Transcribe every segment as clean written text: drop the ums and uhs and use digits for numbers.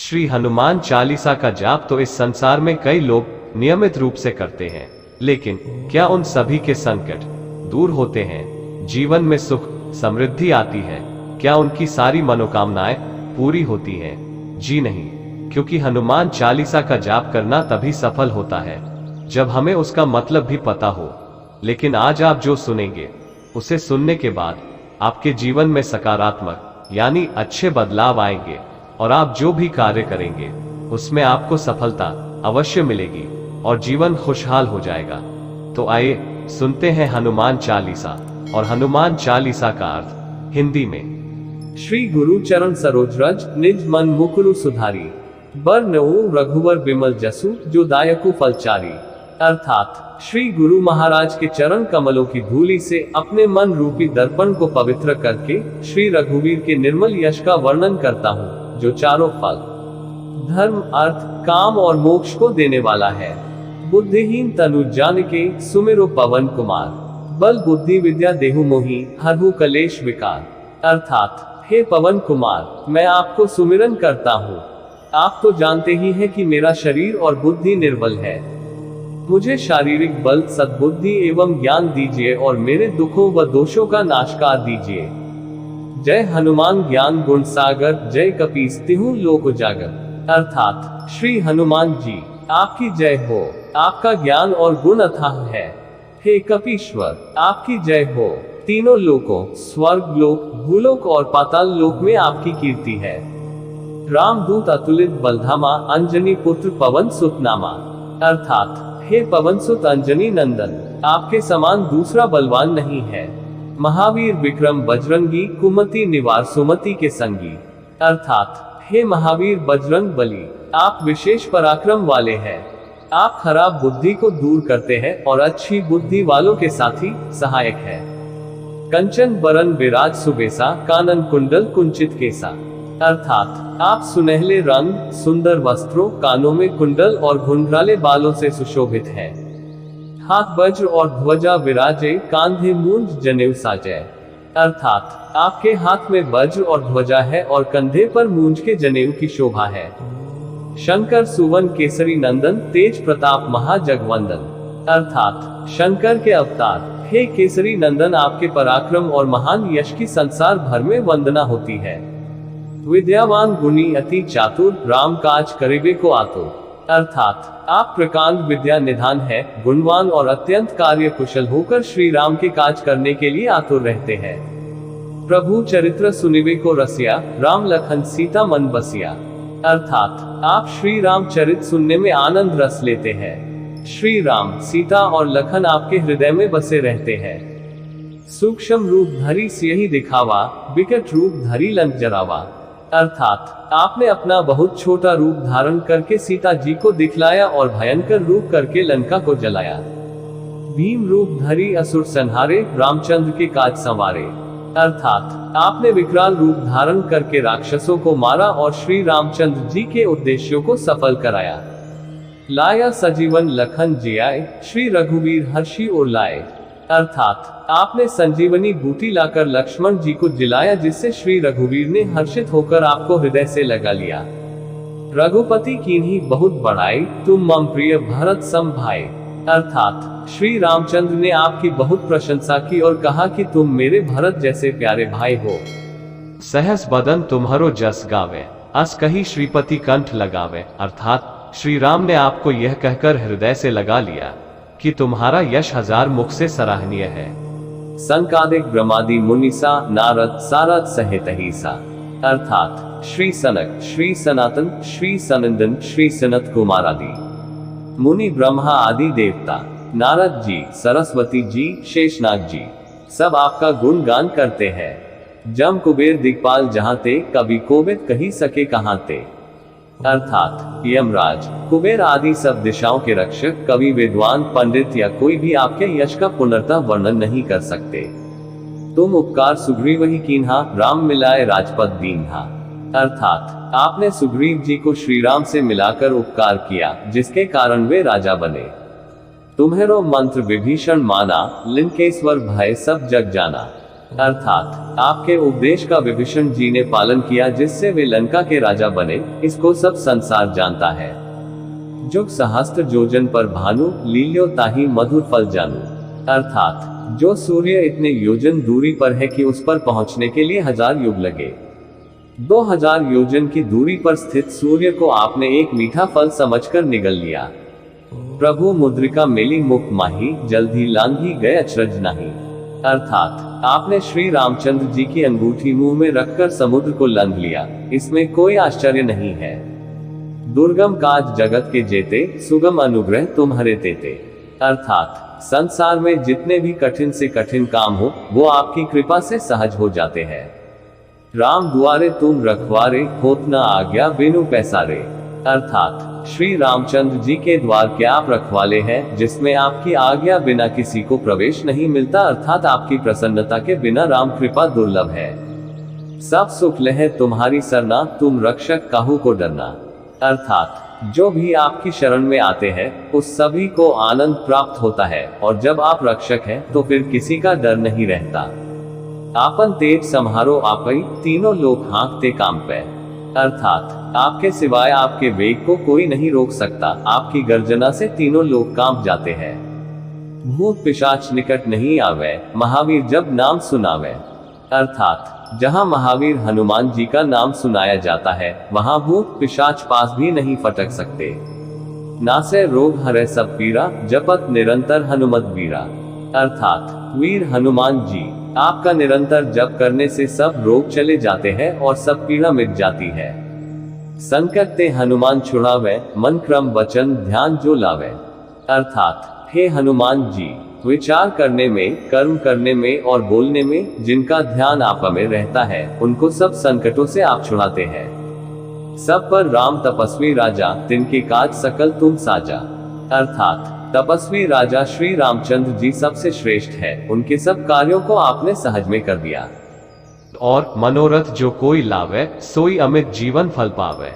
श्री हनुमान चालीसा का जाप तो इस संसार में कई लोग नियमित रूप से करते हैं, लेकिन क्या उन सभी के संकट दूर होते हैं? जीवन में सुख समृद्धि आती है? क्या उनकी सारी मनोकामनाएं पूरी होती हैं? जी नहीं, क्योंकि हनुमान चालीसा का जाप करना तभी सफल होता है जब हमें उसका मतलब भी पता हो। लेकिन आज आप जो सुनेंगे, उसे सुनने के बाद आपके जीवन में सकारात्मक यानी अच्छे बदलाव आएंगे और आप जो भी कार्य करेंगे उसमें आपको सफलता अवश्य मिलेगी और जीवन खुशहाल हो जाएगा। तो आइए सुनते हैं हनुमान चालीसा और हनुमान चालीसा का अर्थ हिंदी में। श्री गुरु चरण सरोज रज निज मन मुकुरु सुधारी, बर नऊ रघुवर बिमल जसु जो दायकु फलचारी। अर्थात श्री गुरु महाराज के चरण कमलों की धूली से अपने मन रूपी दर्पण को पवित्र करके श्री रघुवीर के निर्मल यश का वर्णन करता हूँ, जो चारों फल धर्म अर्थ काम और मोक्ष को देने वाला है। बुद्धिहीन तनु जानिके सुमिरो पवन कुमार, बल बुद्धि विद्या देहु मोहि हरहु कलेश विकार। अर्थात हे पवन कुमार, मैं आपको सुमिरन करता हूँ। आप तो जानते ही हैं कि मेरा शरीर और बुद्धि निर्बल है। मुझे शारीरिक बल सद्बुद्धि एवं ज्ञान दीजिए और मेरे दुखों व दोषों का नाशकार दीजिए। जय हनुमान ज्ञान गुण सागर, जय कपीस तिहु लोक उजागर। अर्थात श्री हनुमान जी आपकी जय हो, आपका ज्ञान और गुण अथाह है। हे कपीश्वर आपकी जय हो, तीनों लोकों स्वर्ग लोक भूलोक और पाताल लोक में आपकी कीर्ति है। रामदूत अतुलित बलधामा, अंजनी पुत्र पवन सुत नामा। अर्थात हे पवन सुत अंजनी नंदन, आपके समान दूसरा बलवान नहीं है। महावीर विक्रम बजरंगी, कुमति निवार सुमति के संगी। अर्थात हे महावीर बजरंग बली, आप विशेष पराक्रम वाले हैं। आप खराब बुद्धि को दूर करते हैं और अच्छी बुद्धि वालों के साथी सहायक है। कंचन बरन विराज सुबेसा, कानन कुंडल कुंचित केसा। अर्थात आप सुनहले रंग सुंदर वस्त्रों, कानों में कुंडल और घुंघराले बालों से सुशोभित हैं। हाथ वज्र और ध्वजा विराजे, कांधे मूंज जनेऊ साजे। अर्थात आपके हाथ में वज्र और ध्वजा है और कंधे पर मूंज के जनेऊ की शोभा है। शंकर सुवन केसरी नंदन, तेज प्रताप महाजगवंदन। अर्थात शंकर के अवतार हे केसरी नंदन, आपके पराक्रम और महान यश की संसार भर में वंदना होती है। विद्यावान गुणी अति चातुर, राम काज करिबे को आतुर। अर्थात आप प्रकांड विद्या निधान है, गुणवान और अत्यंत कार्य कुशल होकर श्री राम के काज करने के लिए आतुर रहते हैं। प्रभु चरित्र सुनिवे को रसिया, राम लखन सीता मन बसिया। अर्थात आप श्री राम चरित सुनने में आनंद रस लेते हैं। श्री राम सीता और लखन आपके हृदय में बसे रहते हैं। सूक्ष्म रूप धरी सियहि दिखावा, विकट रूप धरी लंक जरावा। अर्थात आपने अपना बहुत छोटा रूप धारण करके सीता जी को दिखलाया और भयंकर रूप करके लंका को जलाया। भीम रूप धरी असुर संहारे, रामचंद्र के काज संवारे। अर्थात आपने विकराल रूप धारण करके राक्षसों को मारा और श्री रामचंद्र जी के उद्देश्यों को सफल कराया। लाया सजीवन लखन जियाए, श्री रघुवीर हर्षि और लाए। अर्थात आपने संजीवनी बूटी लाकर लक्ष्मण जी को जिलाया, जिससे श्री रघुवीर ने हर्षित होकर आपको हृदय से लगा लिया। रघुपति कीन्ही बहुत बढ़ाई, तुम मम प्रिय भरत सम भाई। अर्थात श्री रामचंद्र ने आपकी बहुत प्रशंसा की और कहा कि तुम मेरे भरत जैसे प्यारे भाई हो। सहस बदन तुम्हारो जस गावे, अस कही श्रीपति कंठ लगावे। अर्थात श्री राम ने आपको यह कहकर हृदय से लगा लिया कि तुम्हारा यश हजार मुख से सराहनीय है। संकादिक ब्रह्मादि मुनिसा, नारद सारद सहित सा। अर्थात श्री सनक, श्री सनातन, श्री सनंदन, श्री सनत कुमार आदि मुनि ब्रह्मा आदि देवता, नारद जी, सरस्वती जी, शेषनाग जी सब आपका गुणगान करते हैं। जम कुबेर दिक्पाल जहाँ ते, कभी कोविद कही सके कहाँ ते। अर्थात यमराज कुबेर आदि सब दिशाओं के रक्षक, कवि विद्वान पंडित या कोई भी आपके यश का पुनर्तः वर्णन नहीं कर सकते। तुम उपकार सुग्रीव ही कीन्हा, राम मिलाए राजपद दीन्हा। अर्थात आपने सुग्रीव जी को श्री राम से मिलाकर उपकार किया, जिसके कारण वे राजा बने। तुम्हेरो मंत्र विभीषण माना, लिंकेश्वर भय सब जग जाना। अर्थात आपके उपदेश का विभीषण जी ने पालन किया जिससे वे लंका के राजा बने, इसको सब संसार जानता है। जुग सहस्त्र जोजन पर भानु, लील्यो ताहि मधुर फल जानू। अर्थात जो सूर्य इतने योजन दूरी पर है कि उस पर पहुंचने के लिए 1000 युग लगे, 2000 योजन की दूरी पर स्थित सूर्य को आपने एक मीठा फल समझकर निगल लिया। प्रभु मुद्रिका मेली मुख माही, जल्दी लांघी गए अचरज नहीं। अर्थात आपने श्री रामचंद्र जी की अंगूठी मुंह में रखकर समुद्र को लंघ लिया, इसमें कोई आश्चर्य नहीं है। दुर्गम काज जगत के जेते, सुगम अनुग्रह तुम्हारे तेते। अर्थात संसार में जितने भी कठिन से कठिन काम हो, वो आपकी कृपा से सहज हो जाते हैं। राम दुआरे तुम रखवारे, होत न आज्ञा बिनु पैसारे। अर्थात श्री रामचंद्र जी के द्वार के आप रखवाले हैं, जिसमें आपकी आज्ञा बिना किसी को प्रवेश नहीं मिलता। अर्थात आपकी प्रसन्नता के बिना राम कृपा दुर्लभ है। सब सुख लहे तुम्हारी सरना, तुम रक्षक काहू को डरना। अर्थात जो भी आपकी शरण में आते हैं उस सभी को आनंद प्राप्त होता है, और जब आप रक्षक हैं तो फिर किसी का डर नहीं रहता। आपन तेज सम्हारो आपई, तीनों लोग हाँकते काम पे। अर्थात आपके सिवाय आपके वेग को कोई नहीं रोक सकता, आपकी गर्जना से तीनों लोग कांप जाते हैं। भूत पिशाच निकट नहीं आवे, महावीर जब नाम सुनावे। अर्थात जहां महावीर हनुमान जी का नाम सुनाया जाता है, वहां भूत पिशाच पास भी नहीं फटक सकते। नासे रोग हरे सब पीरा, जपत निरंतर हनुमत वीरा। अर्थात वीर हनुमान जी, आपका निरंतर जप करने से सब रोग चले जाते हैं और सब पीड़ा मिट जाती है। संकट ते हनुमान छुड़ावे, मन क्रम वचन ध्यान जो लावे। अर्थात हे हनुमान जी, विचार करने में, कर्म करने में और बोलने में जिनका ध्यान आप में रहता है, उनको सब संकटों से आप छुड़ाते हैं। सब पर राम तपस्वी राजा, तिनके काज सकल तुम साजा। अर्थात तपस्वी राजा श्री रामचंद्र जी सबसे श्रेष्ठ है, उनके सब कार्यों को आपने सहज में कर दिया। और मनोरथ जो कोई लावे, सोई अमित जीवन फल पावे।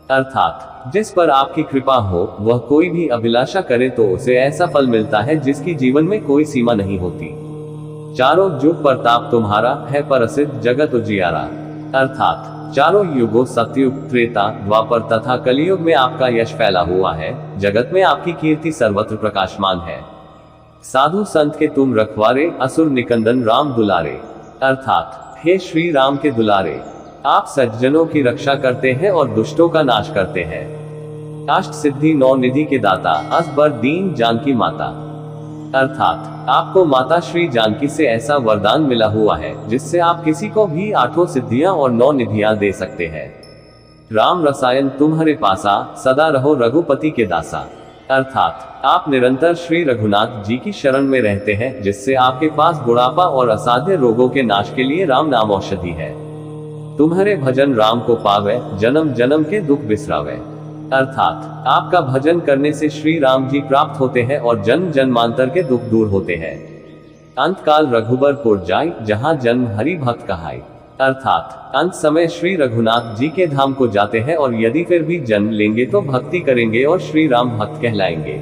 अर्थात जिस पर आपकी कृपा हो, वह कोई भी अभिलाषा करे तो उसे ऐसा फल मिलता है जिसकी जीवन में कोई सीमा नहीं होती। चारों जुग प्रताप तुम्हारा, है प्रसिद्ध जगत उजियारा। अर्थात चारों युगों सतयुग, त्रेता, द्वापर तथा कलियुग में आपका यश फैला हुआ है, जगत में आपकी कीर्ति सर्वत्र प्रकाशमान है। साधु संत के तुम रखवारे, असुर निकंदन राम दुलारे। अर्थात हे श्री राम के दुलारे, आप सज्जनों की रक्षा करते हैं और दुष्टों का नाश करते हैं। अष्ट सिद्धि 9 निधि के दाता, असबर दीन जानकी माता। अर्थात आपको माता श्री जानकी से ऐसा वरदान मिला हुआ है जिससे आप किसी को भी 8 सिद्धियां और 9 निधियां दे सकते हैं। राम रसायन तुम्हारे पासा, सदा रहो रघुपति के दासा। अर्थात आप निरंतर श्री रघुनाथ जी की शरण में रहते हैं, जिससे आपके पास बुढ़ापा और असाध्य रोगों के नाश के लिए राम नाम औषधि है। तुम्हारे भजन राम को पावे, जन्म जन्म के दुख बिसरावे। अर्थात आपका भजन करने से श्री राम जी प्राप्त होते हैं और जन्म जन्मांतर के दुख दूर होते हैं। अंतकाल रघुबरपुर जाय, जहां जन्म हरि भक्त कहाय। अर्थात अंत समय श्री रघुनाथ जी के धाम को जाते हैं, और यदि फिर भी जन्म लेंगे तो भक्ति करेंगे और श्री राम भक्त कहलाएंगे।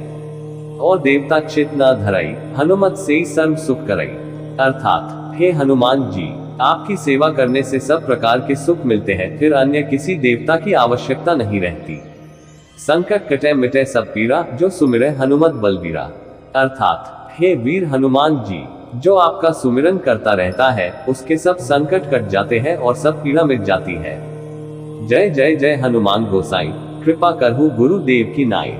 और देवता चित न धराई, हनुमत से सर्व सुख करई। अर्थात हे हनुमान जी, आपकी सेवा करने से सब प्रकार के सुख मिलते हैं, फिर अन्य किसी देवता की आवश्यकता नहीं रहती। संकट कटे मिटे सब पीरा, जो सुमिरे हनुमत बलबीरा। अर्थात हे वीर हनुमान जी, जो आपका सुमिरन करता रहता है उसके सब संकट कट जाते हैं और सब पीड़ा मिट जाती है। जय जय जय हनुमान गोसाई, कृपा करहु गुरुदेव की नाई।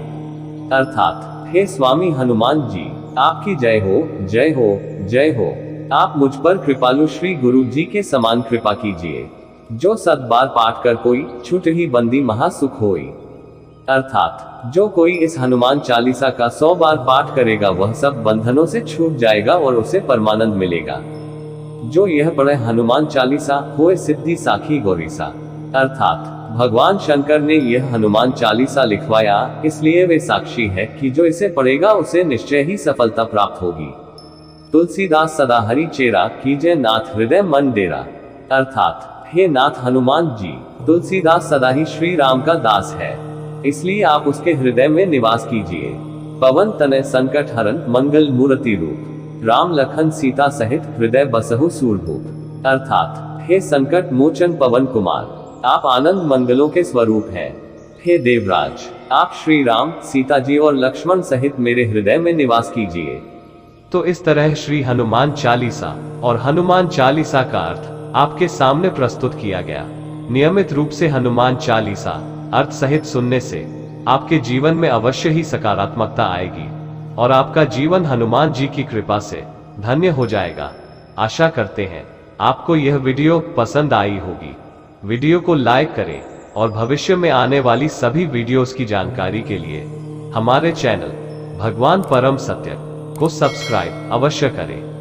अर्थात हे स्वामी हनुमान जी, आपकी जय हो, जय हो, जय हो। आप मुझ पर कृपालु श्री गुरु जी के समान कृपा कीजिए। जो 7 बार पाठ कर कोई, छूट ही बंदी महासुख होई। अर्थात जो कोई इस हनुमान चालीसा का 100 बार पाठ करेगा वह सब बंधनों से छूट जाएगा और उसे परमानंद मिलेगा। जो यह पढ़े हनुमान चालीसा, होए सिद्धि साखी गौरीसा। अर्थात भगवान शंकर ने यह हनुमान चालीसा लिखवाया, इसलिए वे साक्षी है कि जो इसे पढ़ेगा उसे निश्चय ही सफलता प्राप्त होगी। तुलसीदास सदा हरि चेरा, कीजय नाथ हृदय मन डेरा। अर्थात हे नाथ हनुमान जी, तुलसीदास सदा ही श्री राम का दास है, इसलिए आप उसके हृदय में निवास कीजिए। पवन तनय संकट हरन, मंगल मूर्ति रूप। राम लखन सीता सहित हृदय बसहु सूरभूत। अर्थात हे संकट मोचन पवन कुमार, आप आनंद मंगलों के स्वरूप हैं। हे देवराज, आप श्री राम, सीता जी और लक्ष्मण सहित मेरे हृदय में निवास कीजिए। तो इस तरह श्री हनुमान चालीसा और हनुमान चालीसा का अर्थ आपके सामने प्रस्तुत किया गया। नियमित रूप से हनुमान चालीसा अर्थ सहित सुनने से आपके जीवन में अवश्य ही सकारात्मकता आएगी और आपका जीवन हनुमान जी की कृपा से धन्य हो जाएगा। आशा करते हैं आपको यह वीडियो पसंद आई होगी। वीडियो को लाइक करें और भविष्य में आने वाली सभी वीडियोस की जानकारी के लिए हमारे चैनल भगवान परम सत्य को सब्सक्राइब अवश्य करें।